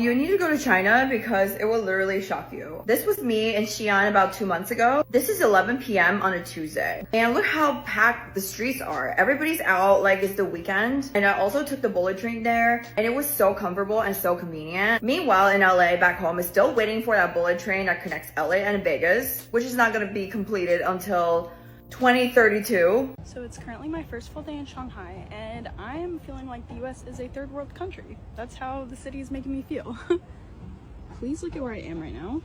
You need to go to China because it will literally shock you. This was me in Xi'an about 2 months ago. This is 11 p.m. on a Tuesday. And look how packed the streets are. Everybody's out like it's the weekend. And I also took the bullet train there and it was so comfortable and so convenient. Meanwhile, in LA back home is still waiting for that bullet train that connects LA and Vegas, which is not gonna be completed until 2032. So it's currently my first full day in Shanghai and I am feeling like the US is a third world country. That's how the city is making me feel. Please look at where I am right now.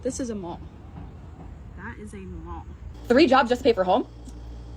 This is a mall. That is a mall. 3 jobs just to pay for home?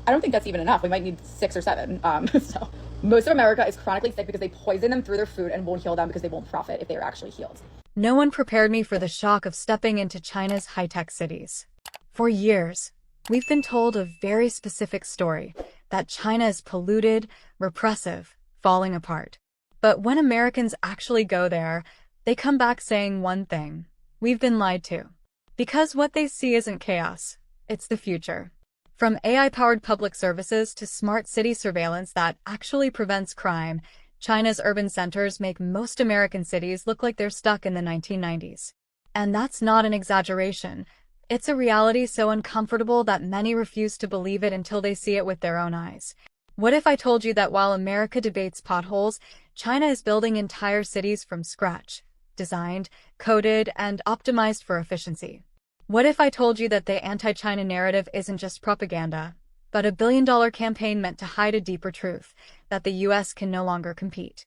I don't think that's even enough. We might need 6 or 7. So most of America is chronically sick because they poison them through their food and won't heal them because they won't profit if they are actually healed. No one prepared me for the shock of stepping into China's high-tech cities. For years, we've been told a very specific story, that China is polluted, repressive, falling apart. But when Americans actually go there, they come back saying one thing: we've been lied to. Because what they see isn't chaos, it's the future. From AI-powered public services to smart city surveillance that actually prevents crime, China's urban centers make most American cities look like they're stuck in the 1990s. And that's not an exaggeration. It's a reality so uncomfortable that many refuse to believe it until they see it with their own eyes. What if I told you that while America debates potholes, China is building entire cities from scratch, designed, coded, and optimized for efficiency? What if I told you that the anti-China narrative isn't just propaganda, but a billion-dollar campaign meant to hide a deeper truth, that the US can no longer compete?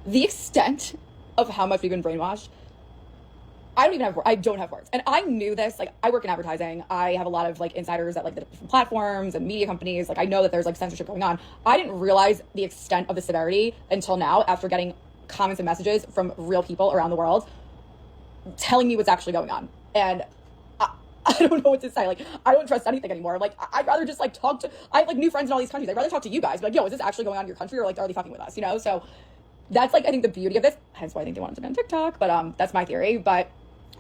The extent of how much we've been brainwashed, I don't have words. And I knew this, like, I work in advertising. I have a lot of like insiders at like the different platforms and media companies. Like, I know that there's like censorship going on. I didn't realize the extent of the severity until now, after getting comments and messages from real people around the world telling me what's actually going on. And I don't know what to say. Like, I don't trust anything anymore. Like, I'd rather just like talk to, I have like new friends in all these countries. I'd rather talk to you guys. Be like, yo, is this actually going on in your country, or like, are they fucking with us? You know? So that's like, I think the beauty of this, hence why I think they wanted to be on TikTok, but that's my theory. But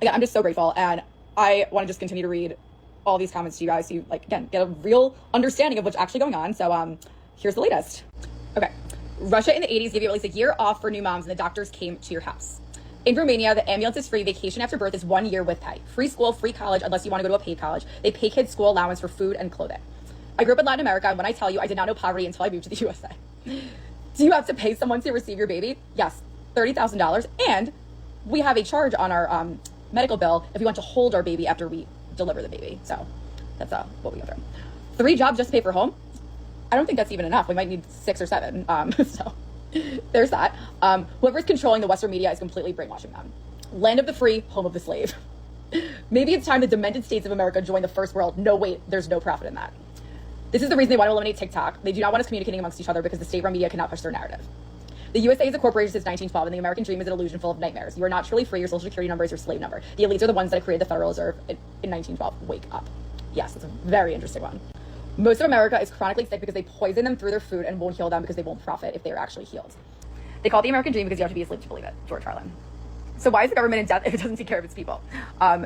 again, I'm just so grateful, and I want to just continue to read all these comments to you guys so you, like, again, get a real understanding of what's actually going on. So here's the latest. Okay. Russia in the 80s gave you at least a year off for new moms, and the doctors came to your house. In Romania, the ambulance is free. Vacation after birth is 1 year with pay. Free school, free college, unless you want to go to a paid college. They pay kids school allowance for food and clothing. I grew up in Latin America, and when I tell you I did not know poverty until I moved to the USA. Do you have to pay someone to receive your baby? Yes, $30,000. And we have a charge on our medical bill if we want to hold our baby after we deliver the baby. So that's what we go through. 3 jobs just to pay for home? I don't think that's even enough. We might need 6 or 7. So there's that. Whoever's controlling the Western media is completely brainwashing them. Land of the free, home of the slave. Maybe it's time the demented states of America join the first world. No, wait, there's no profit in that. This is the reason they want to eliminate TikTok. They do not want us communicating amongst each other because the state-run media cannot push their narrative. The USA is a corporation since 1912, and the American dream is an illusion full of nightmares. You are not truly free. Your social security number is your slave number. The elites are the ones that created the Federal Reserve in 1912. Wake up. Yes, it's a very interesting one. Most of America is chronically sick because they poison them through their food and won't heal them because they won't profit if they are actually healed. They call it the American dream because you have to be asleep to believe it. George Carlin. So why is the government in debt if it doesn't take care of its people?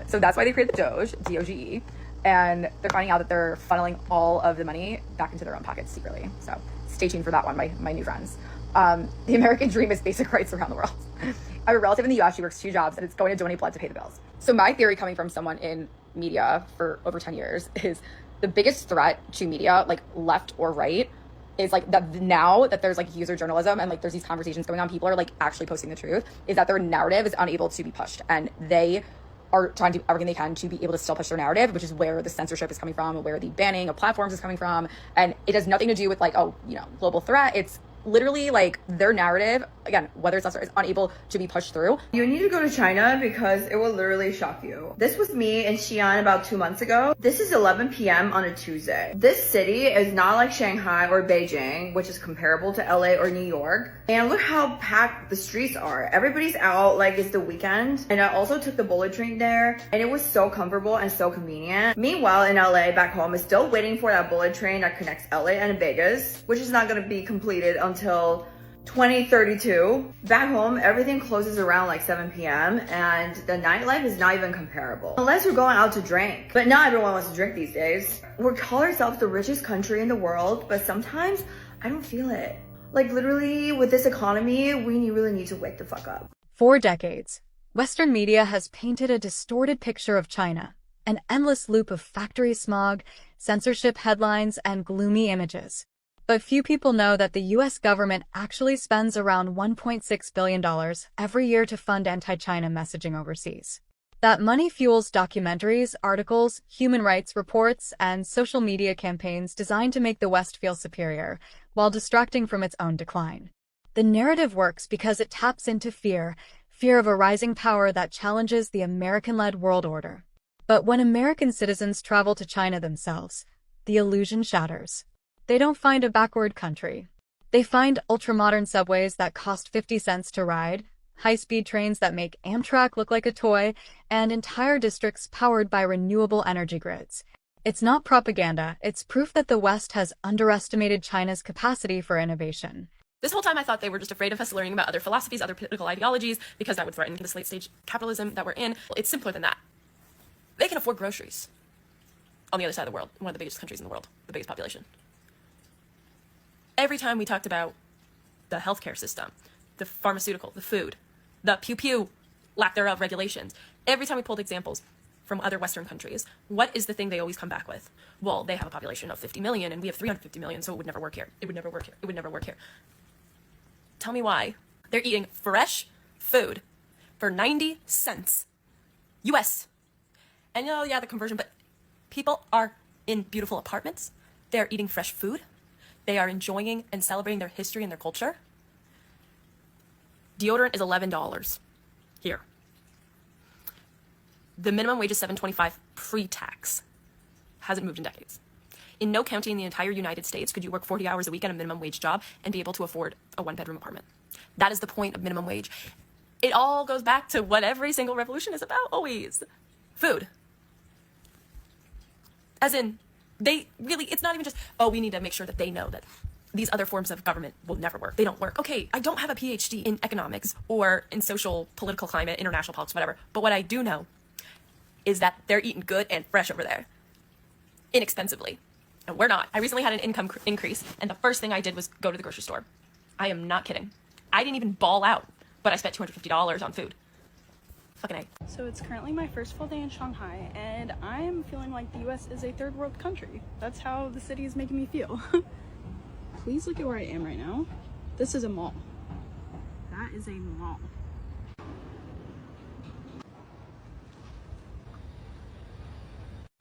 So that's why they created the Doge, D-O-G-E, and they're finding out that they're funneling all of the money back into their own pockets secretly. So stay tuned for that one, my new friends. The American dream is basic rights around the world. I have a relative in the US. She works 2 jobs and it's going to donate blood to pay the bills. So my theory, coming from someone in media for over 10 years, is the biggest threat to media, like left or right, is like that now that there's like user journalism and like there's these conversations going on, people are like actually posting the truth, is that their narrative is unable to be pushed, and they are trying to do everything they can to be able to still push their narrative, which is where the censorship is coming from, where the banning of platforms is coming from. And it has nothing to do with like, oh, you know, global threat. It's literally like their narrative, again, whether it's us or is unable to be pushed through. You need to go to China because it will literally shock you. This was me in Xi'an about 2 months ago. This is 11 p.m. on a Tuesday. This city is not like Shanghai or Beijing, which is comparable to LA or New York. And look how packed the streets are. Everybody's out like it's the weekend. And I also took the bullet train there and it was so comfortable and so convenient. Meanwhile, in LA back home is still waiting for that bullet train that connects LA and Vegas, which is not going to be completed until 2032. Back home, everything closes around like 7 p.m. and the nightlife is not even comparable. Unless you're going out to drink. But not everyone wants to drink these days. We call ourselves the richest country in the world, but sometimes I don't feel it. Like literally with this economy, we really need to wake the fuck up. For decades, Western media has painted a distorted picture of China, an endless loop of factory smog, censorship headlines, and gloomy images. But few people know that the US government actually spends around $1.6 billion every year to fund anti-China messaging overseas. That money fuels documentaries, articles, human rights reports, and social media campaigns designed to make the West feel superior, while distracting from its own decline. The narrative works because it taps into fear of a rising power that challenges the American-led world order. But when American citizens travel to China themselves, the illusion shatters. They don't find a backward country. They find ultramodern subways that cost 50 cents to ride, high-speed trains that make Amtrak look like a toy, and entire districts powered by renewable energy grids. It's not propaganda, it's proof that the West has underestimated China's capacity for innovation. This whole time I thought they were just afraid of us learning about other philosophies, other political ideologies, because that would threaten this late-stage capitalism that we're in. It's simpler than that. They can afford groceries on the other side of the world, one of the biggest countries in the world, the biggest population. Every time we talked about the healthcare system, the pharmaceutical, the food, the pew-pew, lack thereof regulations, every time we pulled examples from other Western countries, what is the thing they always come back with? Well, they have a population of 50 million and we have 350 million, so it would never work here. It would never work here. It would never work here. Tell me why. They're eating fresh food for 90 cents US. And yeah, the conversion, but people are in beautiful apartments. They're eating fresh food. They are enjoying and celebrating their history and their culture. Deodorant is $11 here. The minimum wage is $7.25 pre-tax. Hasn't moved in decades. In no county in the entire United States could you work 40 hours a week at a minimum wage job and be able to afford a one-bedroom apartment. That is the point of minimum wage. It all goes back to what every single revolution is about, always. Food. As in, they really, it's not even just, oh, we need to make sure that they know that these other forms of government will never work. They don't work. Okay, I don't have a PhD in economics or in social, political climate, international politics, whatever. But what I do know is that they're eating good and fresh over there. Inexpensively. And we're not. I recently had an income increase, and the first thing I did was go to the grocery store. I am not kidding. I didn't even ball out, but I spent $250 on food. Fucking A. So it's currently my first full day in Shanghai, and I am feeling like the US is a third world country. That's how the city is making me feel. Please look at where I am right now. This is a mall. That is a mall.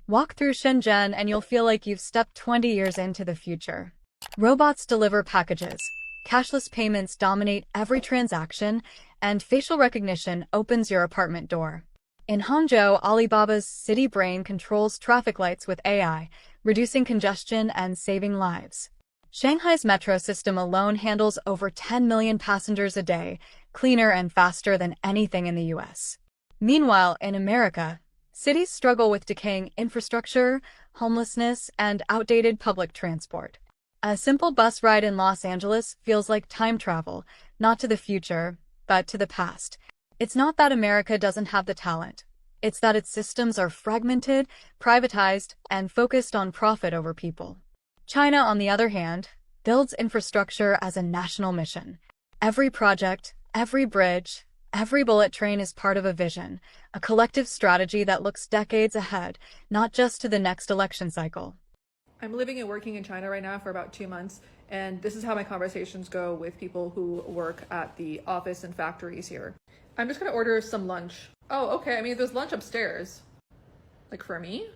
Walk through Shenzhen and you'll feel like you've stepped 20 years into the future. Robots deliver packages, cashless payments dominate every transaction, and facial recognition opens your apartment door. In Hangzhou, Alibaba's city brain controls traffic lights with AI, reducing congestion and saving lives. Shanghai's metro system alone handles over 10 million passengers a day, cleaner and faster than anything in the US. Meanwhile, in America, cities struggle with decaying infrastructure, homelessness, and outdated public transport. A simple bus ride in Los Angeles feels like time travel, not to the future, but to the past. It's not that America doesn't have the talent. It's that its systems are fragmented, privatized, and focused on profit over people. China, on the other hand, builds infrastructure as a national mission. Every project, every bridge, every bullet train is part of a vision, a collective strategy that looks decades ahead, not just to the next election cycle. I'm living and working in China right now for about 2 months, and this is how my conversations go with people who work at the office and factories here. I'm just gonna order some lunch. Oh, okay, I mean, there's lunch upstairs. Like, for me?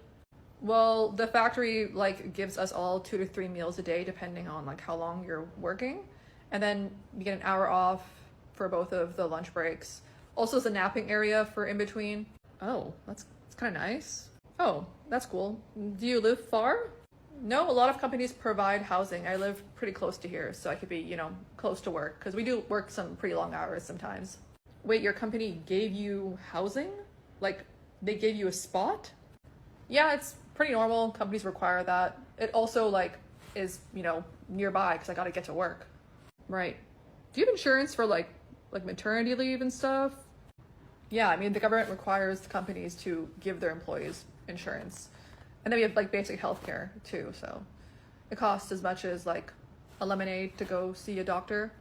Well, the factory, gives us all 2 to 3 meals a day, depending on, how long you're working. And then you get an hour off for both of the lunch breaks. Also, there's a napping area for in between. Oh, that's kind of nice. Oh, that's cool. Do you live far? No, a lot of companies provide housing. I live pretty close to here, so I could be, close to work, because we do work some pretty long hours sometimes. Wait, your company gave you housing? They gave you a spot? Yeah, it's pretty normal. Companies require that. It also, is, nearby, because I gotta get to work. Right. Do you have insurance for, maternity leave and stuff? Yeah, I mean, the government requires companies to give their employees insurance. And then we have basic healthcare too, so it costs as much as a lemonade to go see a doctor.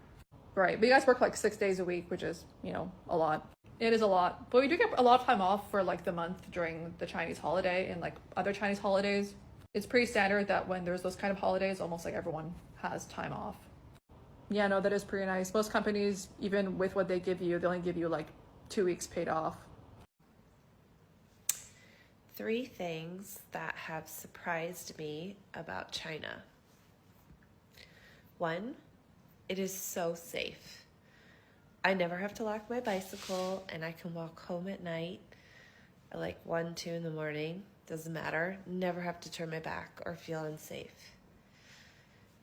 Right. But you guys work like 6 days a week, which is, you know, a lot. It is a lot. But we do get a lot of time off for like the month during the Chinese holiday and like other Chinese holidays. It's pretty standard that when there's those kind of holidays, almost like everyone has time off. Yeah, no, that is pretty nice. Most companies, even with what they give you, they only give you like 2 weeks paid off. 3 things that have surprised me about China. 1, it is so safe. I never have to lock my bicycle and I can walk home at night at like 1, 2 in the morning. Doesn't matter. Never have to turn my back or feel unsafe.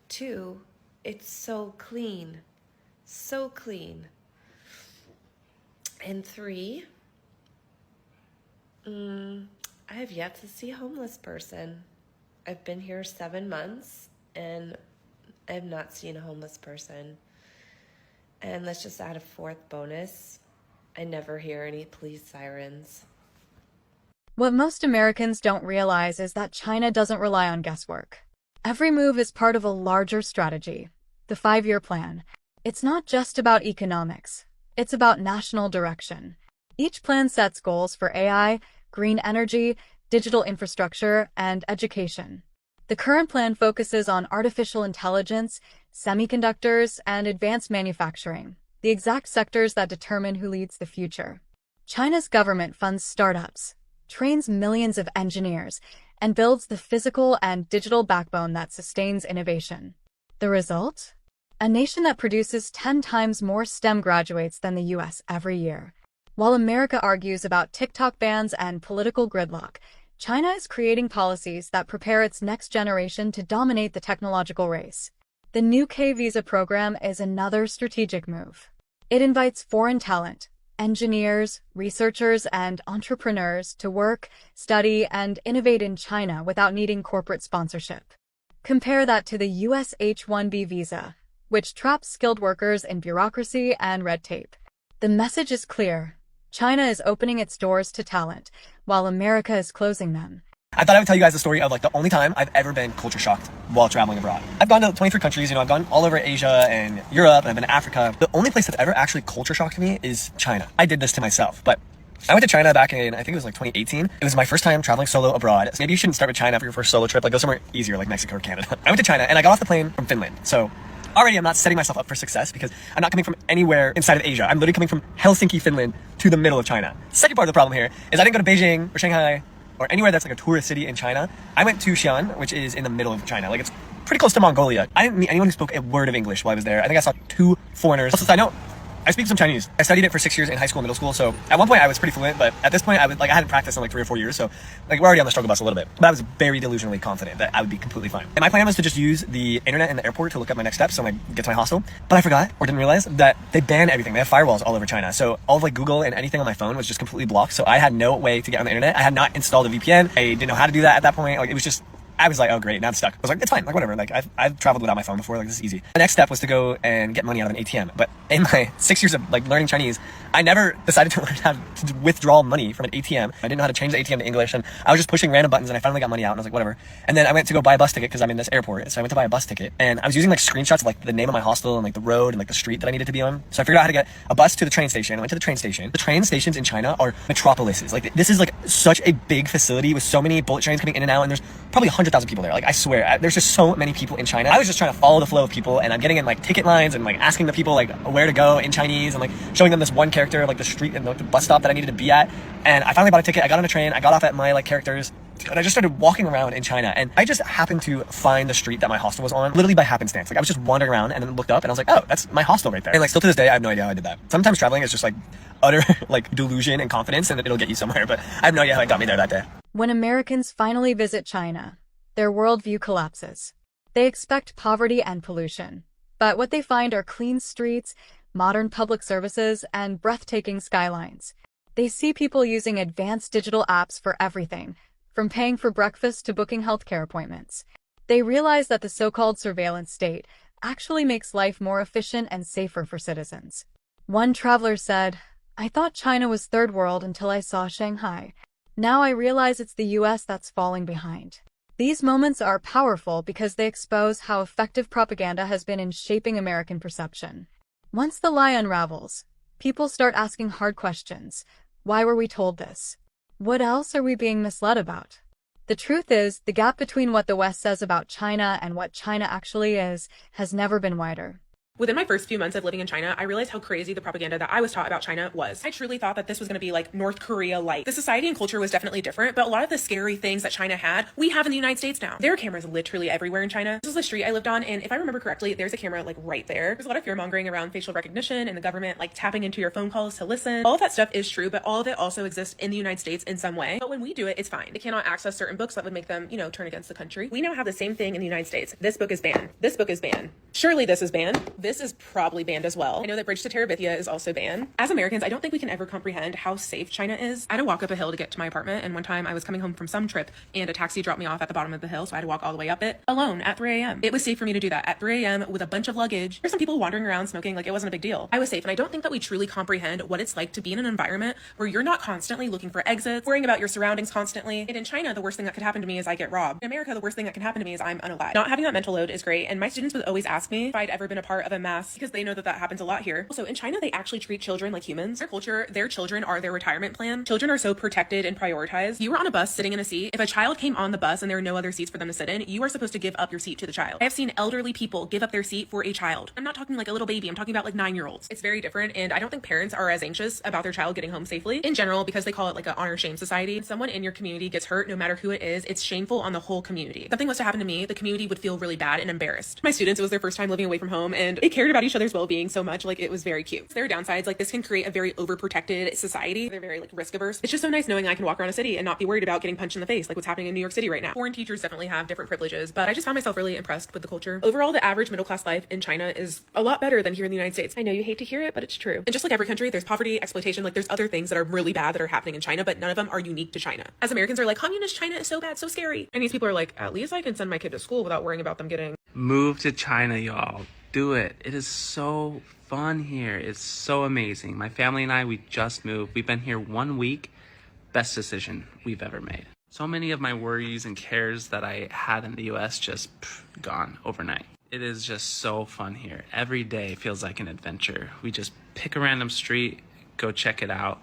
2, it's so clean. So clean. And 3, I have yet to see a homeless person. I've been here 7 months and I have not seen a homeless person. And let's just add a 4th bonus. I never hear any police sirens. What most Americans don't realize is that China doesn't rely on guesswork. Every move is part of a larger strategy, the 5-year plan. It's not just about economics. It's about national direction. Each plan sets goals for AI, green energy, digital infrastructure, and education. The current plan focuses on artificial intelligence, semiconductors, and advanced manufacturing, the exact sectors that determine who leads the future. China's government funds startups, trains millions of engineers, and builds the physical and digital backbone that sustains innovation. The result? A nation that produces 10 times more STEM graduates than the US every year. While America argues about TikTok bans and political gridlock, China is creating policies that prepare its next generation to dominate the technological race. The new K-visa program is another strategic move. It invites foreign talent, engineers, researchers, and entrepreneurs to work, study, and innovate in China without needing corporate sponsorship. Compare that to the US H-1B visa, which traps skilled workers in bureaucracy and red tape. The message is clear. China is opening its doors to talent, while America is closing them. I thought I would tell you guys the story of like the only time I've ever been culture shocked while traveling abroad. I've gone to 23 countries, I've gone all over Asia and Europe, and I've been to Africa. The only place that's ever actually culture shocked me is China. I did this to myself, but I went to China back in, I think it was like 2018. It was my first time traveling solo abroad. So maybe you shouldn't start with China for your first solo trip. Like go somewhere easier like Mexico or Canada. I went to China and I got off the plane from Finland. So already I'm not setting myself up for success because I'm not coming from anywhere inside of Asia. I'm literally coming from Helsinki, Finland to the middle of China. Second part of the problem here is I didn't go to Beijing or Shanghai or anywhere that's like a tourist city in China. I went to Xi'an, which is in the middle of China. Like it's pretty close to Mongolia. I didn't meet anyone who spoke a word of English while I was there. I think I saw 2 foreigners. Also, side note, I speak some Chinese. I studied it for 6 years in high school and middle school, so at one point I was pretty fluent, but at this point I hadn't practiced in like 3 or 4 years, so like we're already on the struggle bus a little bit. But I was very delusionally confident that I would be completely fine. And my plan was to just use the internet in the airport to look up my next steps so I get to my hostel. But I forgot or didn't realize that they ban everything. They have firewalls all over China. So all of like Google and anything on my phone was just completely blocked. So I had no way to get on the internet. I had not installed a VPN. I didn't know how to do that at that point. Like it was just I was like, oh great, now I'm stuck. I was like, it's fine, like whatever. Like I've traveled without my phone before, like this is easy. The next step was to go and get money out of an ATM. But in my 6 years of like learning Chinese, I never decided to learn how to withdraw money from an ATM. I didn't know how to change the ATM to English, and I was just pushing random buttons, and I finally got money out, and I was like, whatever. And then I went to go buy a bus ticket because I'm in this airport, so I went to buy a bus ticket, and I was using like screenshots of like the name of my hostel and like the road and like the street that I needed to be on. So I figured out how to get a bus to the train station. I went to the train station. The train stations in China are metropolises. Like this is like such a big facility with so many bullet trains coming in and out, and there's probably 100,000 people there. Like I swear, there's just so many people in China. I was just trying to follow the flow of people, and I'm getting in like ticket lines and like asking the people like where to go in Chinese and like showing them this one character, like the street and the bus stop that I needed to be at. And I finally bought a ticket. I got on a train. I got off at my like characters, and I just started walking around in China. And I just happened to find the street that my hostel was on, literally by happenstance. Like I was just wandering around and then looked up and I was like, oh, that's my hostel right there. And like still to this day, I have no idea how I did that. Sometimes traveling is just like utter like delusion and confidence, and it'll get you somewhere. But I have no idea how it got me there that day. When Americans finally visit China, their worldview collapses. They expect poverty and pollution, but what they find are clean streets, modern public services, and breathtaking skylines. They see people using advanced digital apps for everything, from paying for breakfast to booking healthcare appointments. They realize that the so-called surveillance state actually makes life more efficient and safer for citizens. One traveler said, "I thought China was third world until I saw Shanghai. Now I realize it's the US that's falling behind." These moments are powerful because they expose how effective propaganda has been in shaping American perception. Once the lie unravels, people start asking hard questions. Why were we told this? What else are we being misled about? The truth is, the gap between what the West says about China and what China actually is has never been wider. Within my first few months of living in China, I realized how crazy the propaganda that I was taught about China was. I truly thought that this was going to be like North Korea light. The society and culture was definitely different, but a lot of the scary things that China had, we have in the United States now. There are cameras literally everywhere in China. This is the street I lived on, and if I remember correctly, there's a camera like right there. There's a lot of fear mongering around facial recognition and the government like tapping into your phone calls to listen. All of that stuff is true, but all of it also exists in the United States in some way. But when we do it, it's fine. They cannot access certain books that would make them, turn against the country. We now have the same thing in the United States. This book is banned. This book is banned. Surely this is banned. This is probably banned as well. I know that Bridge to Terabithia is also banned. As Americans, I don't think we can ever comprehend how safe China is. I had to walk up a hill to get to my apartment, and one time I was coming home from some trip and a taxi dropped me off at the bottom of the hill, so I had to walk all the way up it alone at 3 a.m. It was safe for me to do that at 3 a.m. with a bunch of luggage. There's some people wandering around smoking like it wasn't a big deal. I was safe, and I don't think that we truly comprehend what it's like to be in an environment where you're not constantly looking for exits, worrying about your surroundings constantly. And in China, the worst thing that could happen to me is I get robbed. In America, the worst thing that can happen to me is I'm unalive. Not having that mental load is great, and my students would always ask me if I'd ever been a part of a mass because they know that that happens a lot here. Also, in China, they actually treat children like humans. Their culture, their children are their retirement plan. Children are so protected and prioritized. You were on a bus sitting in a seat. If a child came on the bus and there were no other seats for them to sit in, you are supposed to give up your seat to the child. I have seen elderly people give up their seat for a child. I'm not talking like a little baby. I'm talking about like 9-year-olds. It's very different, and I don't think parents are as anxious about their child getting home safely in general because they call it like an honor shame society. If someone in your community gets hurt, no matter who it is, it's shameful on the whole community. If something was to happen to me, the community would feel really bad and embarrassed. My students, it was their first time living away from home, and they cared about each other's well-being so much. Like, it was very cute. There are downsides, like this can create a very overprotected society. They're very like risk averse. It's just so nice knowing I can walk around a city and not be worried about getting punched in the face like what's happening in New York City right now. Foreign teachers definitely have different privileges, but I just found myself really impressed with the culture. Overall, the average middle class life in China is a lot better than here in the United States. I know you hate to hear it, but it's true. And just like every country, there's poverty, exploitation, like there's other things that are really bad that are happening in China, but none of them are unique to China. As Americans are like, communist China is so bad, so scary. And these people are like, at least I can send my kid to school without worrying about them getting. Move to China, y'all. Do it. It is so fun here. It's so amazing. My family and I, we just moved. We've been here 1 week. Best decision we've ever made. So many of my worries and cares that I had in the US just gone overnight. It is just so fun here. Every day feels like an adventure. We just pick a random street, go check it out.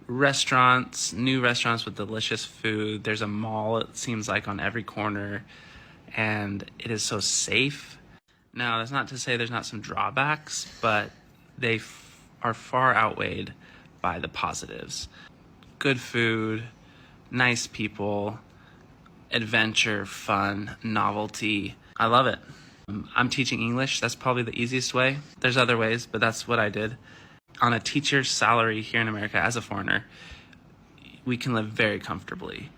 Restaurants, new restaurants with delicious food. There's a mall, it seems like, on every corner. And it is so safe. Now, that's not to say there's not some drawbacks, but they are far outweighed by the positives. Good food, nice people, adventure, fun, novelty. I love it. I'm teaching English. That's probably the easiest way. There's other ways, but that's what I did. On a teacher's salary here in America as a foreigner, we can live very comfortably.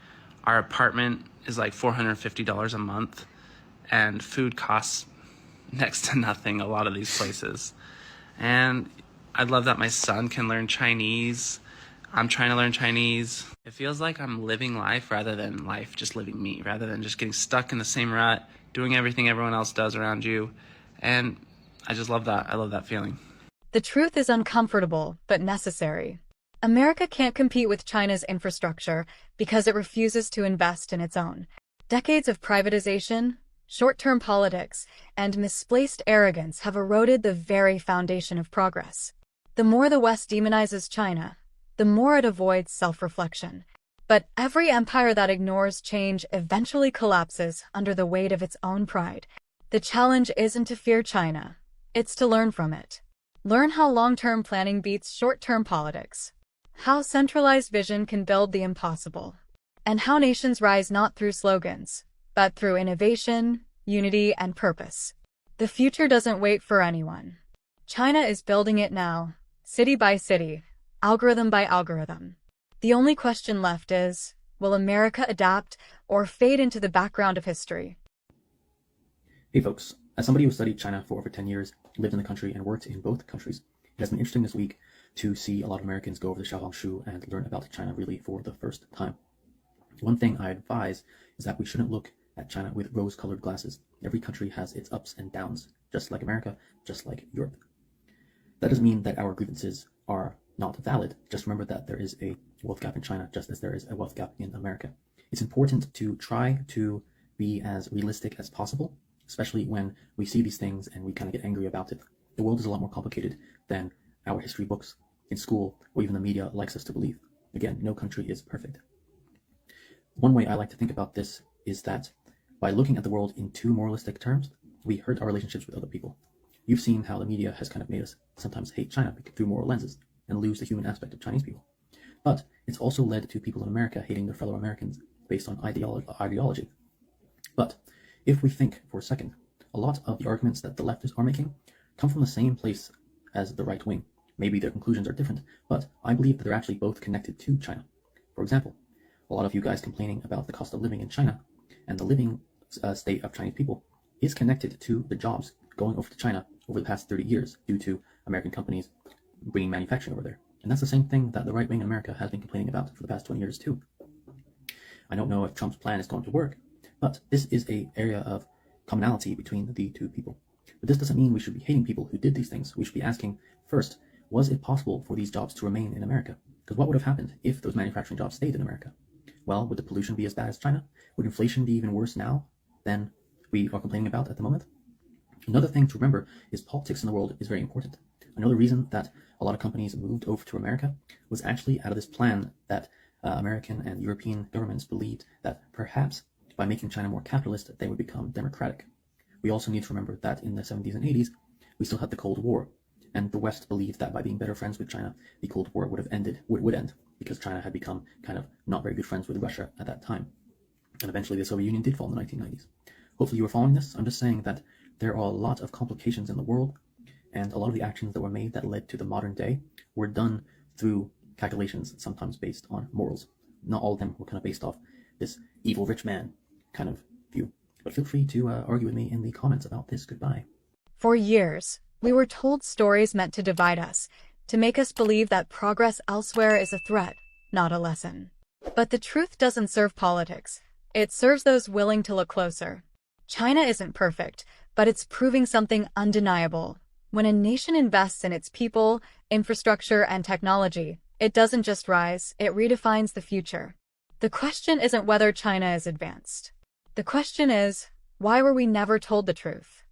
Our apartment is like $450 a month, and food costs next to nothing a lot of these places. And I love that my son can learn Chinese. I'm trying to learn Chinese. It feels like I'm living life rather than life just living me, rather than just getting stuck in the same rut, doing everything everyone else does around you. And I just love that. I love that feeling. The truth is uncomfortable, but necessary. America can't compete with China's infrastructure because it refuses to invest in its own. Decades of privatization, short-term politics, and misplaced arrogance have eroded the very foundation of progress. The more the West demonizes China, the more it avoids self-reflection. But every empire that ignores change eventually collapses under the weight of its own pride. The challenge isn't to fear China, it's to learn from it. Learn how long-term planning beats short-term politics, how centralized vision can build the impossible, and how nations rise not through slogans, but through innovation, unity, and purpose. The future doesn't wait for anyone. China is building it now, city by city, algorithm by algorithm. The only question left is, will America adapt or fade into the background of history? Hey folks, as somebody who studied China for over 10 years, lived in the country and worked in both countries, it has been interesting this week to see a lot of Americans go over to Xiaohongshu and learn about China really for the first time. One thing I advise is that we shouldn't look at China with rose-colored glasses. Every country has its ups and downs, just like America, just like Europe. That doesn't mean that our grievances are not valid. Just remember that there is a wealth gap in China, just as there is a wealth gap in America. It's important to try to be as realistic as possible, especially when we see these things and we kind of get angry about it. The world is a lot more complicated than our history books in school or even the media likes us to believe. Again, no country is perfect. One way I like to think about this is that by looking at the world in too moralistic terms, we hurt our relationships with other people. You've seen how the media has kind of made us sometimes hate China through moral lenses and lose the human aspect of Chinese people. But it's also led to people in America hating their fellow Americans based on ideology. But if we think for a second, a lot of the arguments that the leftists are making come from the same place as the right wing. Maybe their conclusions are different, but I believe that they're actually both connected to China. For example, a lot of you guys complaining about the cost of living in China and the living state of Chinese people is connected to the jobs going over to China over the past 30 years due to American companies bringing manufacturing over there. And that's the same thing that the right wing in America has been complaining about for the past 20 years too. I don't know if Trump's plan is going to work, but this is an area of commonality between the two people. But this doesn't mean we should be hating people who did these things. We should be asking, first, was it possible for these jobs to remain in America? Because what would have happened if those manufacturing jobs stayed in America? Well, would the pollution be as bad as China? Would inflation be even worse now than we are complaining about at the moment? Another thing to remember is politics in the world is very important. Another reason that a lot of companies moved over to America was actually out of this plan that American and European governments believed that perhaps by making China more capitalist, they would become democratic. We also need to remember that in the 70s and 80s, we still had the Cold War, and the West believed that by being better friends with China, the Cold War would end, because China had become kind of not very good friends with Russia at that time. And eventually the Soviet Union did fall in the 1990s. Hopefully you were following this. I'm just saying that there are a lot of complications in the world, and a lot of the actions that were made that led to the modern day were done through calculations, sometimes based on morals. Not all of them were kind of based off this evil rich man kind of view. But feel free to argue with me in the comments about this. Goodbye. For years, we were told stories meant to divide us, to make us believe that progress elsewhere is a threat, not a lesson. But the truth doesn't serve politics. It serves those willing to look closer. China isn't perfect, but it's proving something undeniable. When a nation invests in its people, infrastructure, and technology, it doesn't just rise, it redefines the future. The question isn't whether China is advanced. The question is, why were we never told the truth?